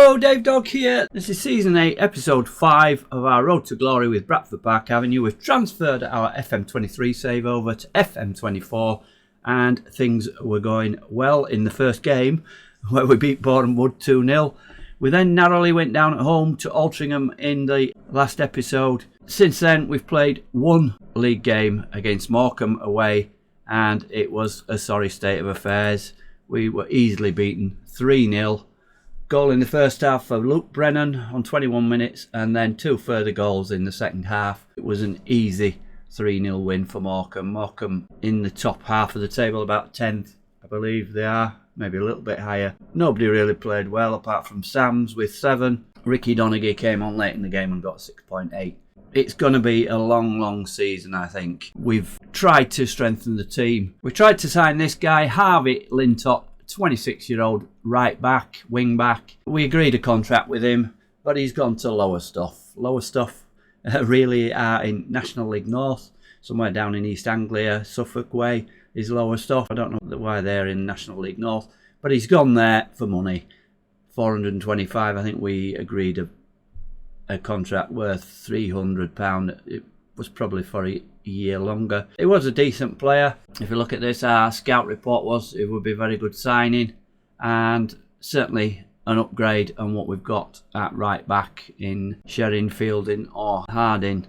Hello, Dave Dog here. This is Season 8, Episode 5 of our Road to Glory with Bradford Park Avenue. We've transferred our FM23 save over to FM24 and things were going well in the first game where we beat Boreham Wood 2-0. We then narrowly went down at home to Altrincham in the last episode. Since then, we've played one league game against Morecambe away and it was a sorry state of affairs. We were easily beaten 3-0. Goal in the first half for Luke Brennan on 21 minutes and then two further goals in the second half. It was an easy 3-0 win for Morecambe. Morecambe in the top half of the table, about 10th, I believe they are, maybe a little bit higher. Nobody really played well apart from Sams with 7. Ricky Donaghy came on late in the game and got 6.8. It's going to be a long season, I think. We've tried to strengthen the team. We tried to sign this guy, Harvey Lintop, 26-year-old right back, wing back. We agreed a contract with him, but he's gone to lower stuff. Lower stuff really are in National League North, somewhere down in East Anglia, Suffolk way is lower stuff. I don't know why they're in National League North, but he's gone there for money. 425, I think we agreed a contract worth £300. It was probably for a year longer. It was a decent player. If you look at this, our scout report was it would be a very good signing and certainly an upgrade on what we've got at right back in Sherrin, Fielding or Harding.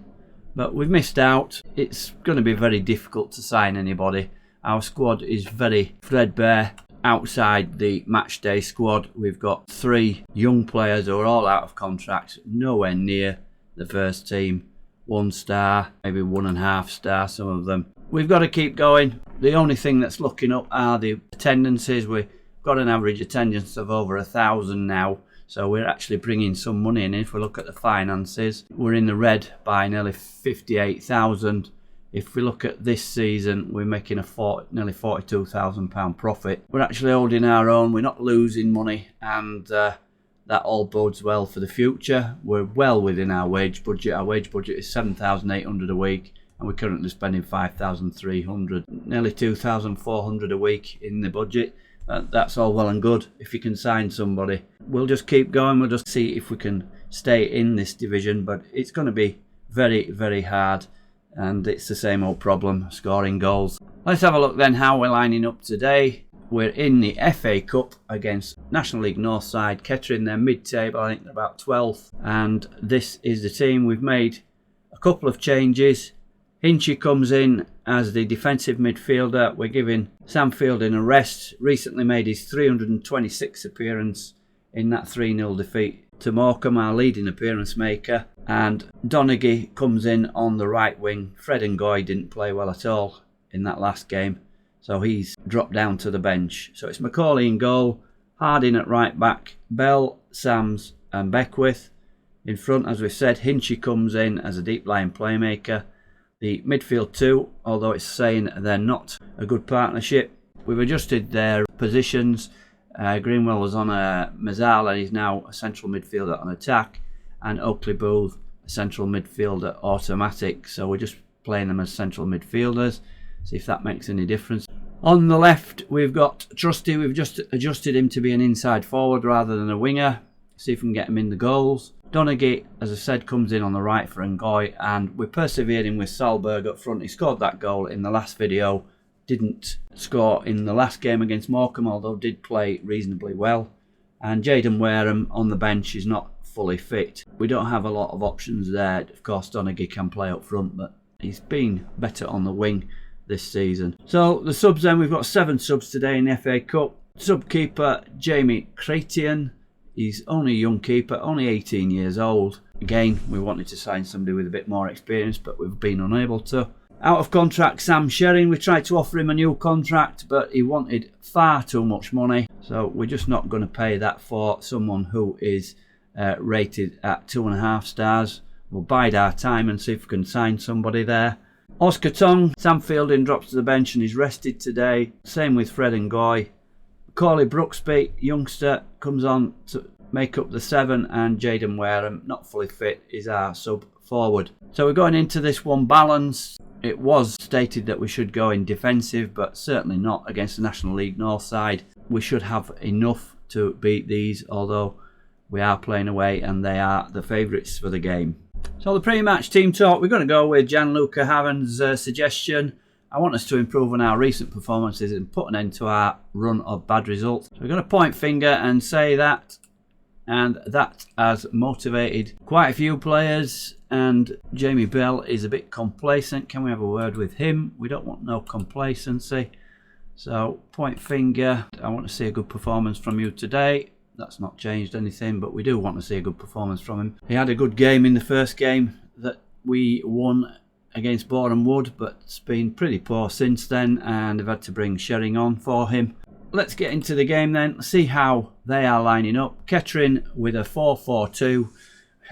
But we've missed out. It's going to be very difficult to sign anybody. Our squad is very threadbare. Outside the match day squad, we've got 3 young players who are all out of contract, nowhere near the first team. 1 star, maybe 1.5 star, some of them. We've got to keep going. The only thing that's looking up are the attendances. We've got an average attendance of over 1,000 now, so we're actually bringing some money in. If we look at the finances, we're in the red by nearly 58,000. If we look at this season, we're making a nearly £42,000 profit. We're actually holding our own. We're not losing money, and that all bodes well for the future. We're well within our wage budget. Our wage budget is £7,800 a week and we're currently spending £5,300. Nearly £2,400 a week in the budget. That's all well and good if you can sign somebody. We'll just keep going. We'll just see if we can stay in this division, but it's going to be very hard and it's the same old problem, scoring goals. Let's have a look then how we're lining up today. We're in the FA Cup against National League North side Kettering. They're mid-table, I think they're about 12th. And this is the team. We've made a couple of changes. Hinchy comes in as the defensive midfielder. We're giving Sam Fielding a rest. Recently made his 326th appearance in that 3-0 defeat to Morecambe, our leading appearance maker. And Donaghy comes in on the right wing. Fred and Goy didn't play well at all in that last game, so he's dropped down to the bench. So it's Macaulay in goal, Harding at right back, Bell, Sams and Beckwith. In front, as we said, Hinchy comes in as a deep line playmaker. The midfield 2, although it's saying they're not a good partnership, we've adjusted their positions. Greenwell was on a Mazzal and he's now a central midfielder on attack, and Oakley Booth a central midfielder automatic. So we're just playing them as central midfielders. See if that makes any difference. On the left, we've got Trusty. We've just adjusted him to be an inside forward rather than a winger. See if we can get him in the goals. Donaghy, as I said, comes in on the right for Ngoy, and we're persevering with Salberg up front. He scored that goal in the last video. Didn't score in the last game against Morecambe, although did play reasonably well. And Jaden Wareham on the bench is not fully fit. We don't have a lot of options there. Of course, Donaghy can play up front, but he's been better on the wing this season. So the subs then, we've got 7 subs today in the FA Cup. Sub keeper Jamie Cratian. He's only a young keeper, only 18 years old. Again, we wanted to sign somebody with a bit more experience, but we've been unable to. Out of contract, Sam Sherrin. We tried to offer him a new contract, but he wanted far too much money. So we're just not going to pay that for someone who is rated at 2.5 stars. We'll bide our time and see if we can sign somebody there. Oscar Tong, Sam Fielding drops to the bench and is rested today. Same with Fred and Goy. Corley Brooksby, youngster, comes on to make up the 7, and Jaden Wareham, not fully fit, is our sub forward. So we're going into this one balanced. It was stated that we should go in defensive, but certainly not against the National League North side. We should have enough to beat these, although we are playing away and they are the favourites for the game. So the pre-match team talk, we're going to go with Gianluca Haven's suggestion. I want us to improve on our recent performances and put an end to our run of bad results. So we're going to point finger and say that, and that has motivated quite a few players. And Jamie Bell is a bit complacent. Can we have a word with him? We don't want no complacency. So point finger, I want to see a good performance from you today. That's not changed anything, but we do want to see a good performance from him. He had a good game in the first game that we won against Boreham Wood, but it's been pretty poor since then, and I've had to bring Shering on for him. Let's get into the game then, see how they are lining up. Kettering with a 4-4-2.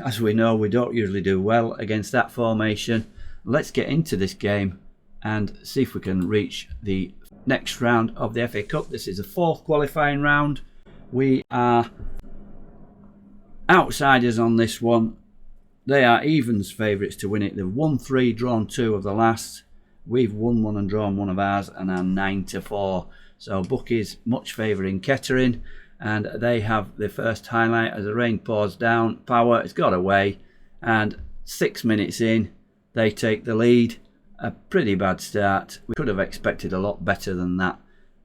As we know, we don't usually do well against that formation. Let's get into this game and see if we can reach the next round of the FA Cup. This is the 4th qualifying round. We are outsiders on this one. They are evens favourites to win it. They've won 3, drawn 2 of the last. We've won 1 and drawn 1 of ours and are 9-4. So bookies much favouring Kettering, and they have the first highlight as the rain pours down. Power has got away, and 6 minutes in they take the lead. A pretty bad start. We could have expected a lot better than that.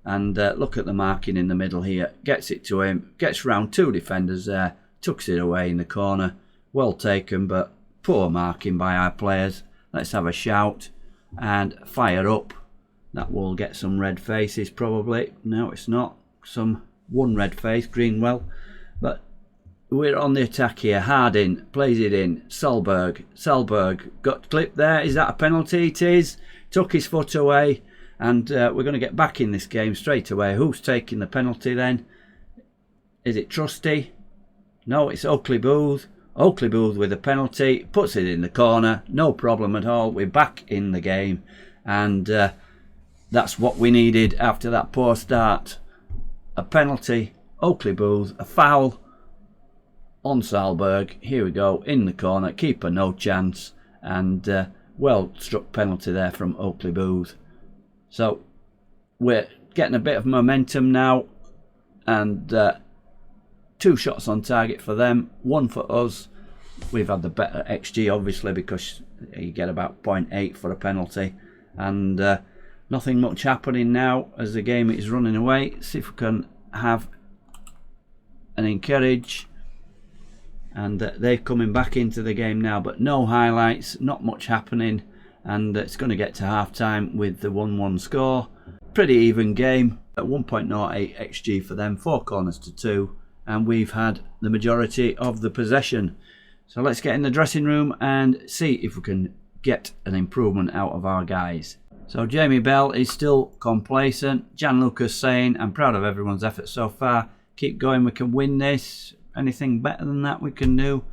And look at the marking in the middle here. Gets it to him, gets round 2 defenders there, tucks it away in the corner. Well taken, but poor marking by our players. Let's have a shout and fire up. That will get some red faces probably. No, it's not. One red face, Greenwell. But we're on the attack here. Harding plays it in. Salberg got clipped there. Is that a penalty? It is. Took his foot away. And we're going to get back in this game straight away. Who's taking the penalty then? Is it Trusty? No, it's Oakley Booth. Oakley Booth with a penalty. Puts it in the corner. No problem at all. We're back in the game. And that's what we needed after that poor start. A penalty. Oakley Booth. A foul on Salberg. Here we go. In the corner. Keeper no chance. And well struck penalty there from Oakley Booth. So we're getting a bit of momentum now, and 2 shots on target for them, 1 for us. We've had the better XG obviously because you get about 0.8 for a penalty, and nothing much happening now as the game is running away. See if we can have an encourage, and they're coming back into the game now, but no highlights, not much happening. And it's going to get to half time with the 1-1 score. Pretty even game at 1.08 XG for them, 4 corners to 2, and we've had the majority of the possession. So let's get in the dressing room and see if we can get an improvement out of our guys. So Jamie Bell is still complacent. Gianluca's saying, I'm proud of everyone's effort so far. Keep going, we can win this. Anything better than that we can do?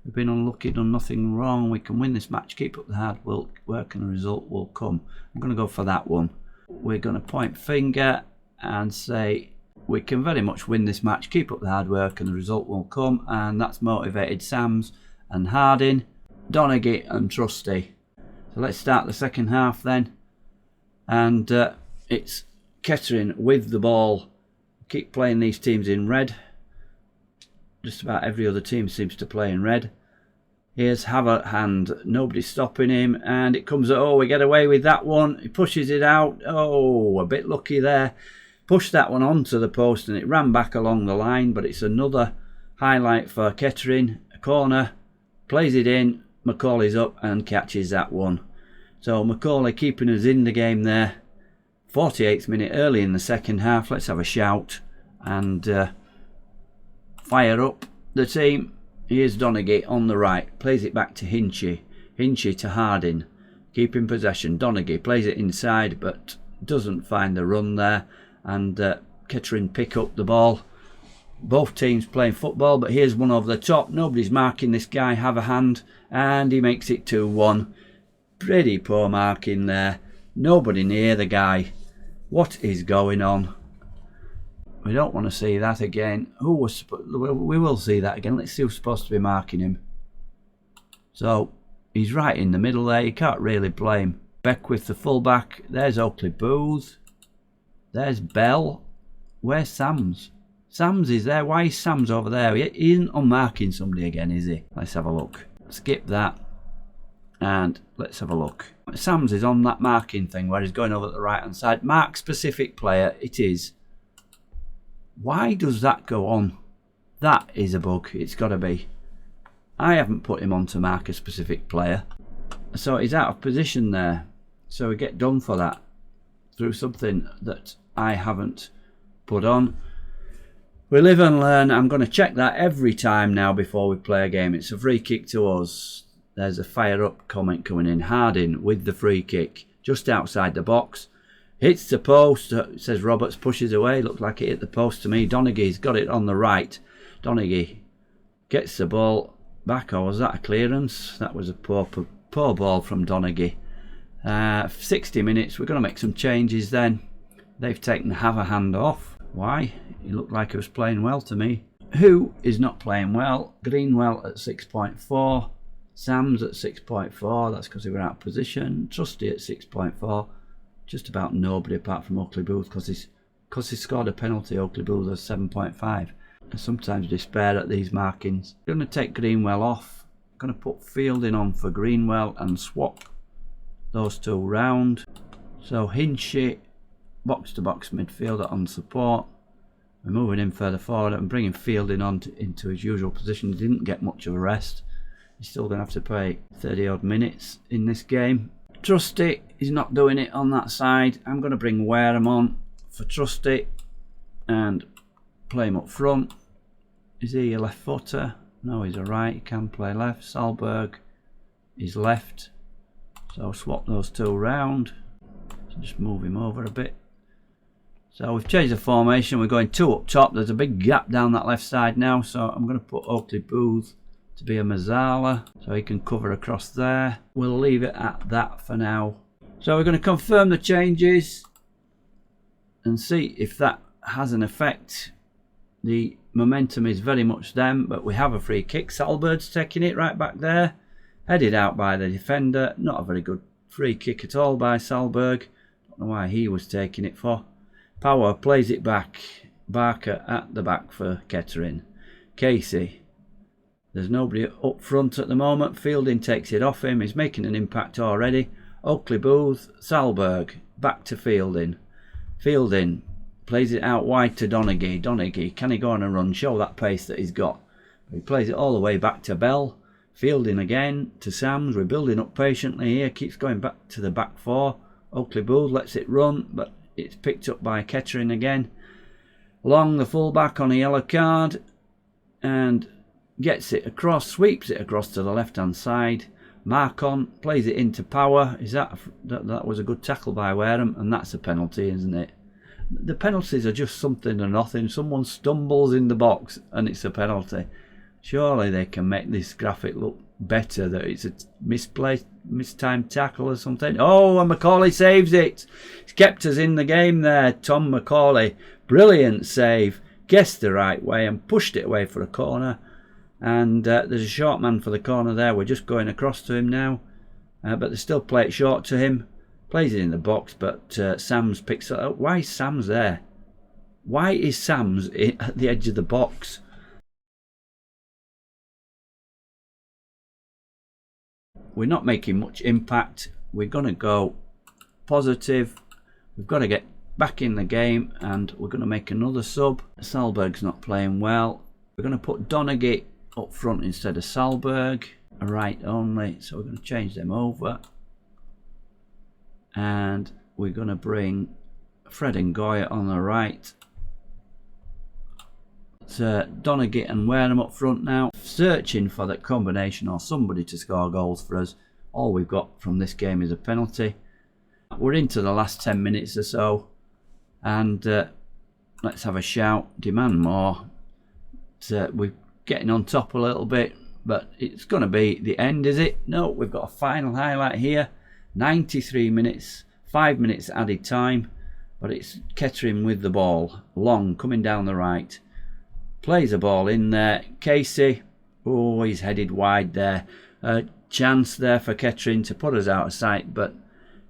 We've been unlucky, done nothing wrong. We can win this match. Keep up the hard work and the result will come. I'm going to go for that one. We're going to point finger and say we can very much win this match. Keep up the hard work and the result will come. And that's motivated Sams and Harding, Donaghy and Trusty. So let's start the second half then. And it's Kettering with the ball. Keep playing these teams in red. Just about every other team seems to play in red. Here's Haverhand. Nobody's stopping him. And it comes... Oh, we get away with that one. He pushes it out. Oh, a bit lucky there. Pushed that one onto the post and it ran back along the line. But it's another highlight for Kettering. A corner. Plays it in. Macaulay's up and catches that one. So Macaulay keeping us in the game there. 48th minute early in the second half. Let's have a shout. And... fire up the team. Here's Donaghy on the right. Plays it back to Hinchy. Hinchy to Harding. Keeping possession. Donaghy plays it inside but doesn't find the run there. And Kettering pick up the ball. Both teams playing football, but here's one over the top. Nobody's marking this guy. Haverhand. And he makes it 2-1. Pretty poor marking there. Nobody near the guy. What is going on? We don't want to see that again. We will see that again. Let's see who's supposed to be marking him. So, he's right in the middle there. You can't really blame. Beckwith, the fullback. There's Oakley Booth. There's Bell. Where's Sams? Sam's is there. Why is Sam's over there? He isn't on marking somebody again, is he? Let's have a look. Skip that. And let's have a look. Sam's is on that marking thing where he's going over at the right hand side. Mark specific player. It is. Why does that go on? That is a bug. It's got to be. I haven't put him on to mark a specific player. So he's out of position there. So we get done for that through something that I haven't put on. We live and learn. I'm going to check that every time now before we play a game. It's a free kick to us. There's a fire up comment coming in. Harding with the free kick just outside the box. Hits the post. It says Roberts pushes away. Looked like it hit the post to me. Donaghy's got it on the right. Donaghy gets the ball back. Or was that a clearance? That was a poor ball from Donaghy. 60 minutes. We're going to make some changes then. They've taken Haverhand off. Why? He looked like he was playing well to me. Who is not playing well? Greenwell at 6.4. Sam's at 6.4. That's because they were out of position. Trusty at 6.4. Just about nobody apart from Oakley Booth because he scored a penalty. Oakley Booth has 7.5. I sometimes despair at these markings. I'm going to take Greenwell off. I'm going to put Fielding on for Greenwell and swap those two round. So Hinchy, box to box midfielder on support. We're moving him further forward and bringing Fielding on into his usual position. He didn't get much of a rest. He's still going to have to play 30 odd minutes in this game. Trusty is not doing it on that side. I'm going to bring Wareham on for Trusty and play him up front. Is he a left footer? No, he's a right. He can play left. Salberg is left. So swap those two round. Just move him over a bit. So we've changed the formation. We're going two up top. There's a big gap down that left side now. So I'm going to put Oakley Booth to be a Mazzala, so he can cover across there. We'll leave it at that for now. So we're going to confirm the changes and see if that has an effect. The momentum is very much them, but we have a free kick. Salberg's taking it right back there, headed out by the defender. Not a very good free kick at all by Salberg. Don't know why he was taking it for. Power plays it back. Barker at the back for Kettering. Casey. There's nobody up front at the moment. Fielding takes it off him. He's making an impact already. Oakley Booth, Salberg, back to Fielding. Fielding plays it out wide to Donaghy. Donaghy, can he go on a run? Show that pace that he's got. He plays it all the way back to Bell. Fielding again to Sams. We're building up patiently here. Keeps going back to the back four. Oakley Booth lets it run, but it's picked up by Kettering again. Long the fullback on a yellow card. And gets it across, sweeps it across to the left hand side. Marcon plays it into Power. Is that was a good tackle by Wareham, and that's a penalty, isn't it? The penalties are just something or nothing. Someone stumbles in the box and it's a penalty. Surely they can make this graphic look better, that it's a mistimed tackle or something. Oh, and Macaulay saves it. He's kept us in the game there. Tom Macaulay, brilliant save. Guessed the right way and pushed it away for a corner. And there's a short man for the corner there. We're just going across to him now. But they still play it short to him. Plays it in the box, but Sams picks it up. Why is Sams there? Why is Sams at the edge of the box? We're not making much impact. We're going to go positive. We've got to get back in the game, and we're going to make another sub. Salberg's not playing well. We're going to put Donaghy up front instead of Salberg, a right only, so we're going to change them over, and we're going to bring Fred and Goya on the right. So Donaghy and Wareham up front now, searching for that combination or somebody to score goals for us. All we've got from this game is a penalty. We're into the last 10 minutes or so, and let's have a shout, demand more. So we're getting on top a little bit, but it's going to be the end, is it? No, we've got a final highlight here. 93 minutes, 5 minutes added time, but it's Kettering with the ball. Long coming down the right. Plays a ball in there. Casey, oh, he's headed wide there. Chance there for Kettering to put us out of sight, but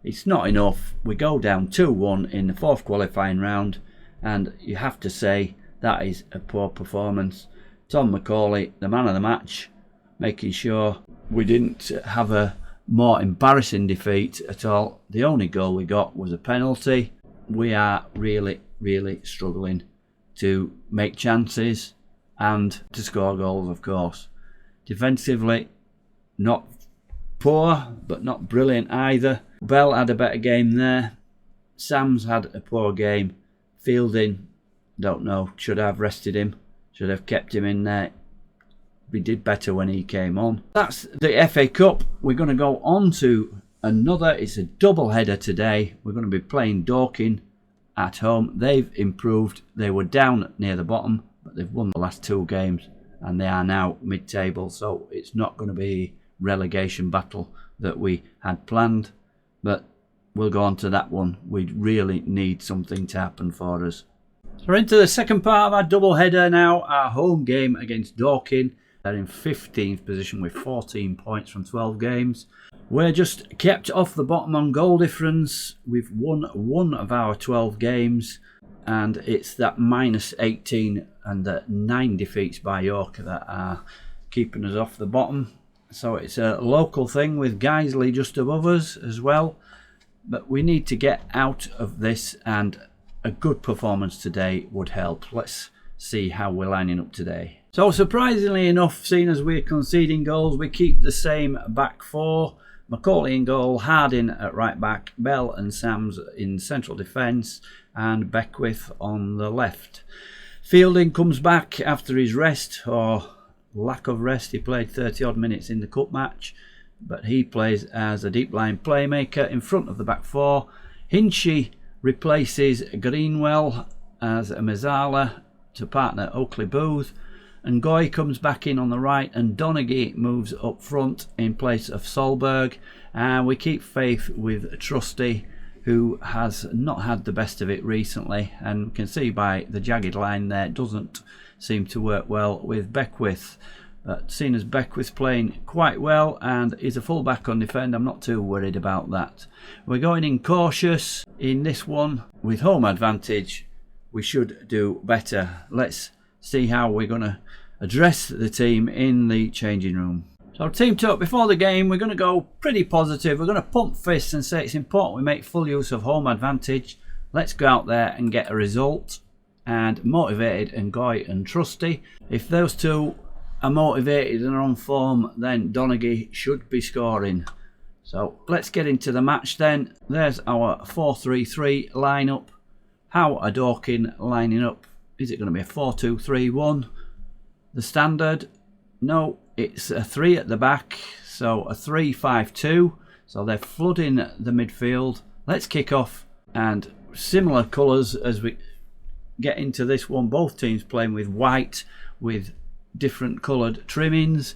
it's not enough. We go down 2-1 in the fourth qualifying round, and you have to say That is a poor performance. Tom McCauley, the man of the match, making sure we didn't have a more embarrassing defeat at all. The only goal we got was a penalty. We are really, really struggling to make chances and to score goals, of course. Defensively, not poor, but not brilliant either. Bell had a better game there. Sam's had a poor game. Fielding, don't know, should I have rested him? Should have kept him in there? We did better when he came on. That's the FA Cup. We're going to go on to another. It's a double header today. We're going to be playing Dorking at home. They've improved. They were down near the bottom, but they've won the last 2 games and they are now mid-table. So it's not going to be relegation battle that we had planned, but we'll go on to that one. We really need something to happen for us. So we're into the second part of our double header now. Our home game against Dorking. They're in 15th position with 14 points from 12 games. We're just kept off the bottom on goal difference. We've won 1 of our 12 games, and it's that minus 18 and the 9 defeats by York that are keeping us off the bottom. So it's a local thing with Guiseley just above us as well. But we need to get out of this, and a good performance today would help. Let's see how we're lining up today. So surprisingly enough, seeing as we're conceding goals, we keep the same back 4. McCauley in goal, Harding at right back, Bell and Sams in central defence, and Beckwith on the left. Fielding comes back after his rest, or lack of rest. He played 30 odd minutes in the cup match, but he plays as a deep line playmaker in front of the back 4. Hinchy replaces Greenwell as a Mazzala to partner Oakley Booth, and Goy comes back in on the right, and Donaghy moves up front in place of Solberg. And we keep faith with Trusty, who has not had the best of it recently, and we can see by the jagged line there, it doesn't seem to work well with Beckwith. But seeing as Beckwith's playing quite well and is a full-back on defend, I'm not too worried about that. We're going in cautious in this one. With home advantage, we should do better. Let's see how we're going to address the team in the changing room. So team talk before the game, we're going to go pretty positive. We're going to pump fists and say it's important we make full use of home advantage. Let's go out there and get a result. And Motivated and Goy and Trusty. If those two are motivated and are on form, then Donaghy should be scoring. So let's get into the match then. There's our 4-3-3 lineup. How are Dorking lining up? Is it going to be a 4-2-3-1? The standard? No, it's a 3 at the back, so a 3-5-2. So they're flooding the midfield. Let's kick off, and similar colours as we get into this one. Both teams playing with white with different coloured trimmings,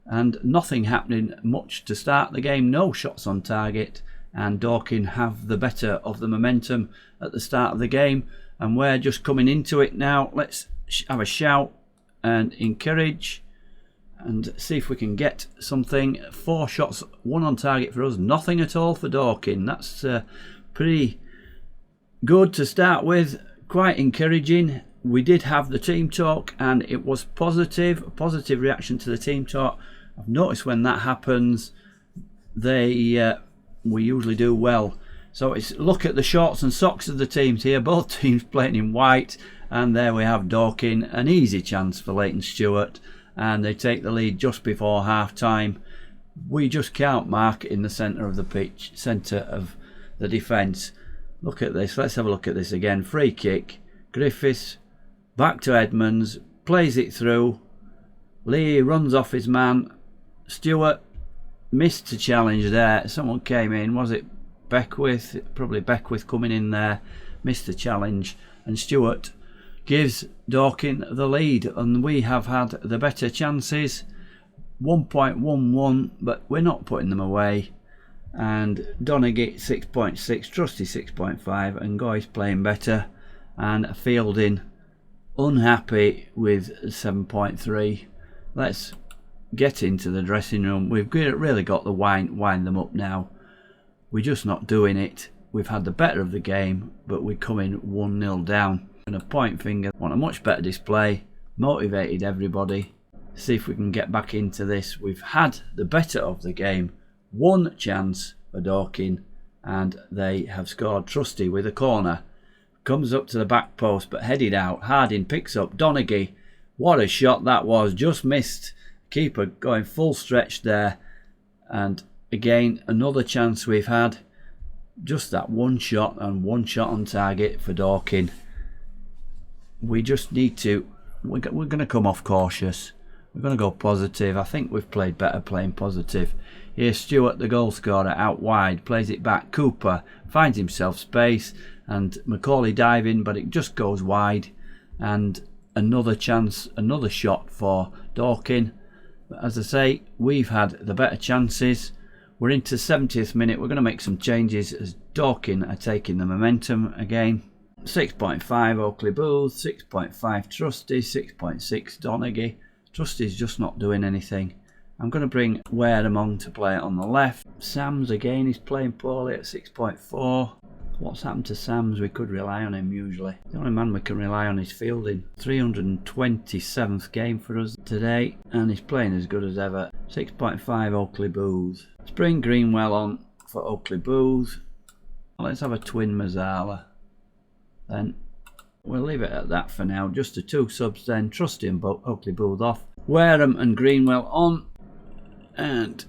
and nothing happening much to start the game. No shots on target, and Dorking have the better of the momentum at the start of the game, and we're just coming into it now. Let's have a shout and encourage and see if we can get something. 4 shots, 1 on target for us, nothing at all for Dorking. That's pretty good to start with, quite encouraging. We did have the team talk and it was positive, a positive reaction to the team talk. I've noticed when that happens, we usually do well. So it's look at the shorts and socks of the teams here. Both teams playing in white, and there we have Dorking, an easy chance for Leighton Stewart, and they take the lead just before half time. We just can't mark in the centre of the pitch, centre of the defence. Look at this, let's have a look at this again. Free kick, Griffiths back to Edmonds, plays it through, Lee runs off his man, Stewart missed the challenge there. Someone came in, was it Beckwith? Probably Beckwith coming in there, missed the challenge, and Stewart gives Dorking the lead, and we have had the better chances. 1.11, but we're not putting them away. And Donaghy 6.6, Trusty 6.5, and Goy's playing better, and Fielding unhappy with 7.3. Let's get into the dressing room. We've really got the wind them up now. We're just not doing it. We've had the better of the game, but we're coming 1-0 down. and a point finger. Want a much better display, motivated everybody. See if we can get back into this. We've had the better of the game. One chance for Dorking, and they have scored. Trusty with a corner. Comes up to the back post, but headed out. Harding picks up Donaghy. What a shot that was. Just missed. Keeper going full stretch there. And again, another chance we've had. Just that one shot, and one shot on target for Dorking. We just need to... We're going to come off cautious. We're going to go positive. I think we've played better playing positive. Here's Stewart, the goal scorer, out wide. Plays it back. Cooper finds himself space. And Macaulay diving, but it just goes wide. And another chance, another shot for Dorking. But as I say, we've had the better chances. We're into 70th minute. We're going to make some changes as Dorking are taking the momentum again. 6.5 Oakley Booth, 6.5 Trusty, 6.6 Donaghy. Trusty's just not doing anything. I'm going to bring Wareham on to play it on the left. Sams again is playing poorly at 6.4. What's happened to Sams? We could rely on him usually. The only man we can rely on is fielding. 327th game for us today, and he's playing as good as ever. 6.5 Oakley Booth. Let's bring Greenwell on for Oakley Booth. Let's have a twin Mazzala. Then we'll leave it at that for now. Just the two subs then. Trusty and Oakley Booth off. Wareham and Greenwell on. And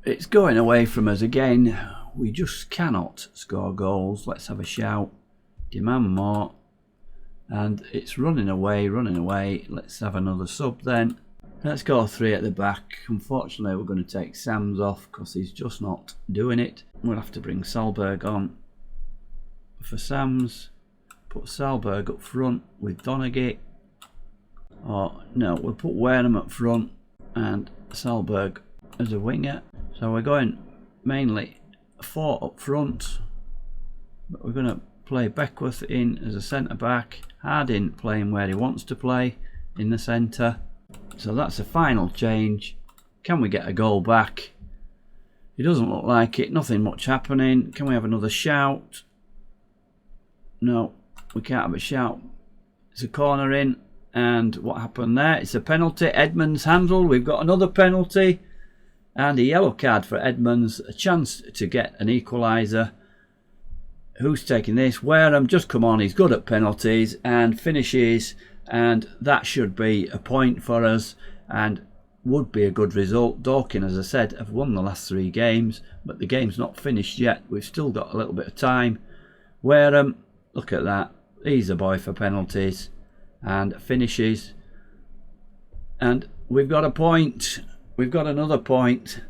it's going away from us again. We just cannot score goals. Let's have a shout. Demand more. And it's running away, running away. Let's have another sub then. Let's go 3 at the back. Unfortunately, we're going to take Sams off because he's just not doing it. We'll have to bring Salberg on for Sams. Put Salberg up front with Donaghy. Or no, we'll put Wareham up front and Salberg as a winger. So we're going mainly 4 up front, but we're going to play Beckworth in as a centre back. Harding playing where he wants to play in the centre. So that's a final change. Can we get a goal back? It doesn't look like it. Nothing much happening. Can we have another shout? No, we can't have a shout. It's a corner in, and what happened there? It's a penalty. Edmonds handled. We've got another penalty. And a yellow card for Edmonds, a chance to get an equaliser. Who's taking this? Wareham, just come on, he's good at penalties and finishes, and that should be a point for us and would be a good result. Dorking, as I said, have won the last 3 games, but the game's not finished yet. We've still got a little bit of time. Wareham, look at that, he's a boy for penalties and finishes, and we've got a point. We've got another point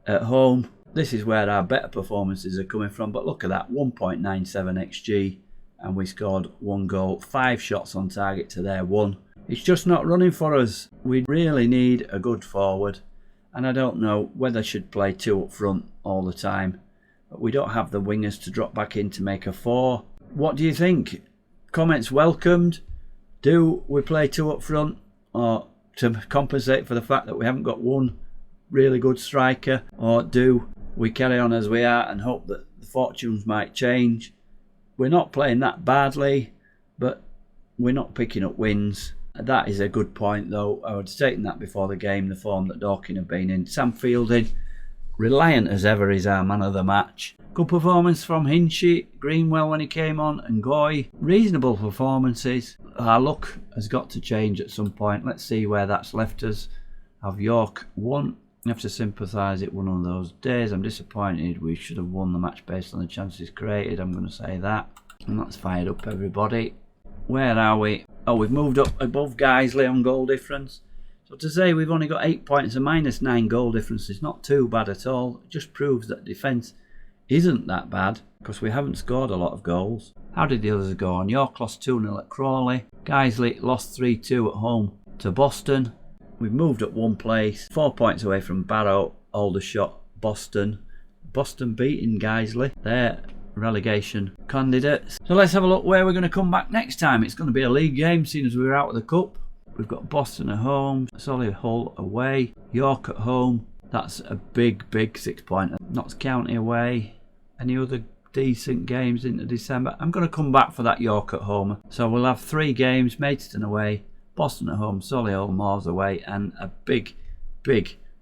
at home. This is where our better performances are coming from. But look at that, 1.97 XG. And we scored 1 goal. 5 shots on target to their 1. It's just not running for us. We really need a good forward. And I don't know whether I should play 2 up front all the time. But we don't have the wingers to drop back in to make a 4. What do you think? Comments welcomed. Do we play 2 up front? Or to compensate for the fact that we haven't got one really good striker, or do we carry on as we are and hope that the fortunes might change? We're not playing that badly, but we're not picking up wins. That is a good point though. I would have taken that before the game, the form that Dorking have been in. Sam Fielding, reliant as ever, is our man of the match. Good performance from Hinchy, Greenwell when he came on, and Goy. Reasonable performances. Our luck has got to change at some point. Let's see where that's left us. Have York won? You have to sympathise it one of those days. I'm disappointed. We should have won the match based on the chances created. I'm going to say that. And that's fired up everybody. Where are we? Oh, we've moved up above Guiseley on goal difference. So to say we've only got 8 points, a -9 goal difference is not too bad at all. It just proves that defence isn't that bad, because we haven't scored a lot of goals. How did the others go on? York lost 2-0 at Crawley. Guiseley lost 3-2 at home to Boston. We've moved up 1 place, 4 points away from Barrow, Aldershot, Boston. Boston beating Guiseley. They're relegation candidates. So let's have a look where we're going to come back next time. It's going to be a league game, seeing as we're out of the cup. We've got Boston at home, Solihull away, York at home. That's a big 6-pointer. Notts County away. Any other decent games into December. I'm going to come back for that York at home. So we'll have 3 games: Maidstone away, Boston at home, Solihull Moors away, and a big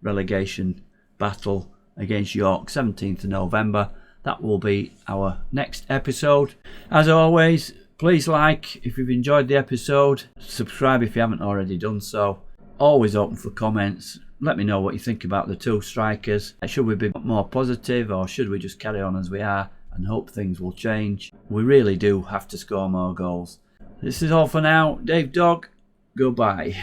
relegation battle against York, 17th of November. That will be our next episode. As always, please like if you've enjoyed the episode. Subscribe if you haven't already done so. Always open for comments. Let me know what you think about the 2 strikers. Should we be more positive, or should we just carry on as we are and hope things will change? We really do have to score more goals. This is all for now. Dave Dog, goodbye.